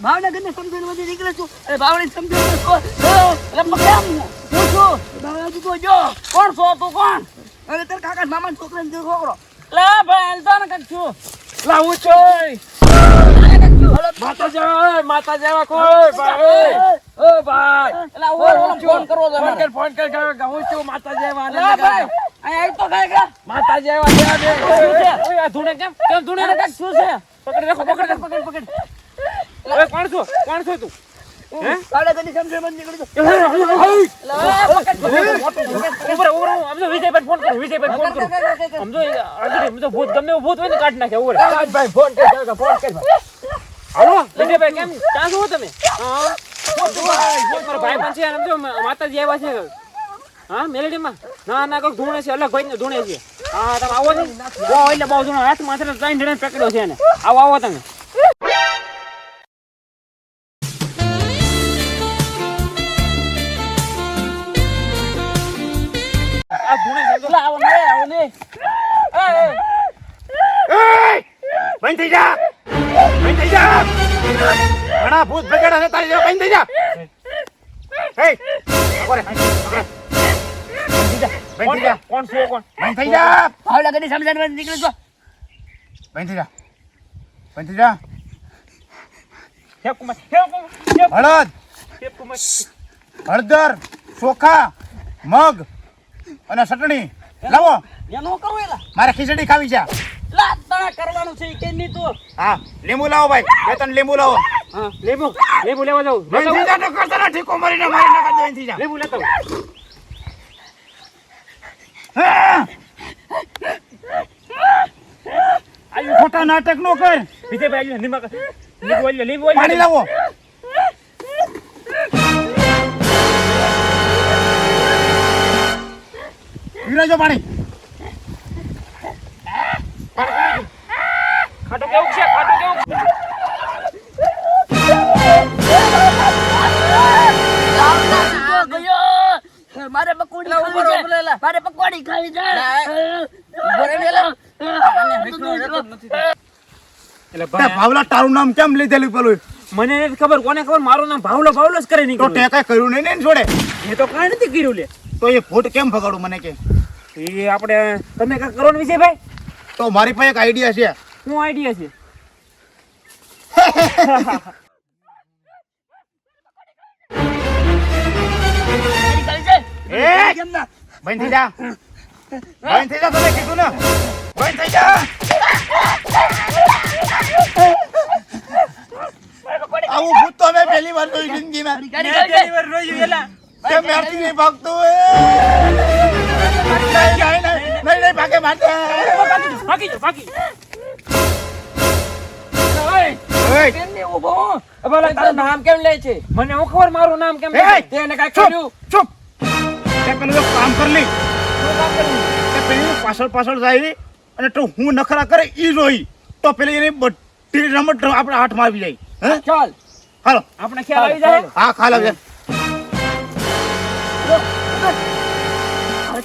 ભાવનગર ને સમજણ વધી નીકળે છું. ભાવની સમજણ કોણ છો તું? કોણ? અરે તાર કાકા મામા છોકરા ને છોકરો. લા ભાઈ હાલતા ને કચ્છું લાવું છો માતા જેવા કોઈ ભાઈ ઓ ભાઈ એલા ઓલો ફોન કરવો છે ફોન કર હું છું માતા જેવા લા ભાઈ અહીં તો કાઈ કા માતા જેવા દેવા દે ઓય આ ધૂણે કેમ ધૂણે અરે કાઈ શું છે? પકડી રાખો પકડ ઓય કોણ છો તું હે ભાવનગર ની સમજણ વધી નીકળે છું. વિજયભાઈ ફોન કરો સમજો ભૂત ગમે એવું ભૂત હોય ને કાઢી નાખે ઓવર ભાઈ ફોન કર હાલો વિજયભાઈ કેમ ક્યાં છો તમે હા મારો ભાઈ પણ છે અને સમજો માતાજી આવ્યા છે હા મેલેડીમાં ના કોઈક ધૂણે છે અલગ ભાઈ ને ધૂણે છે હા તમે આવો ને એટલે બહુ ધૂણો હાથમાં ત્રણ જણા પકડ્યો છે એને આવો તમે બંધ થઈ જા ઘણા ભૂત ભગડા છે તારી બંધ થઈ જા કોણ છે કોણ બંધ થઈ જા ભાવનગર ની સમજણ વધી નીકળે છું. બંધ થઈ જા હળદર ચોખા મગ અને ચટણી લાવો એનો કરું એલા મારે ખીચડી ખાવી છે લા તણા કરવાનું છે કે ની તું હા લીંબુ લાવો ભાઈ બે ત્રણ લીંબુ લાવો હા લેબુ લેવા જાવ બંધ થઈ જા તો કરતા ના ઠીકો મારીને મારી નાખા બંધ થઈ જા લેબુ લેતા આયુ ખોટા નાટક નો કર વિજયભાઈ લીંબુ પાણી લાવો પીરાજો પાણી ખાટું કેવું છે મારે પકોડી ખાવી છે મારે પકોડી ખાવી છે એટલે ભાવલા તારું નામ કેમ લીધેલું પેલું મને નથી ખબર કોને ખબર મારું નામ ભાવલો જ કરે નહીં તો ટેકા કર્યું નહીં ને છોડે એ તો કાંઈ નથી કર્યું લે તો એ ફૂટ કેમ ભગાડું મને કે એ આપણે તમે કાંઈ કરો ને વિજયભાઈ તો મારી પાસે એક આઈડિયા છે શું આઈડિયા છે કેમ ના બંધ થઈ જા તને કીધું ને બંધ થઈ જા આવું ભૂત તો મેં પહેલી વાર જોઈ જિંદગીમાં કેમ મેરથી નહીં ભાગતું નહીં ભાગે માટે તારું નામ કેમ લે છે મને હું ખબર મારું નામ કેમ તેને કાંઈ કર્યું ચૂપ તે પેલું એક કામ કર લી તે પેલી પાછળ જાય અને તો હું નખરા કરે ઈ જોઈ તો પેલી એની બધી રમત આપણા હાથમાં આવી જાય હે ચાલ હાલો આપણે ખ્યાલ આવી જાય હા ખ્યાલ આવી જાય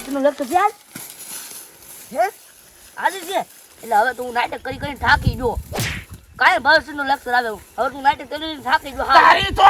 નું લક્ષ છે હે આજે છે એટલે હવે તું નાટક કરી થાકી જો કાંઈ ભવિષ્ય નું લક્ષ આવે હવે તું નાટક કરી થાકી જો તારી તો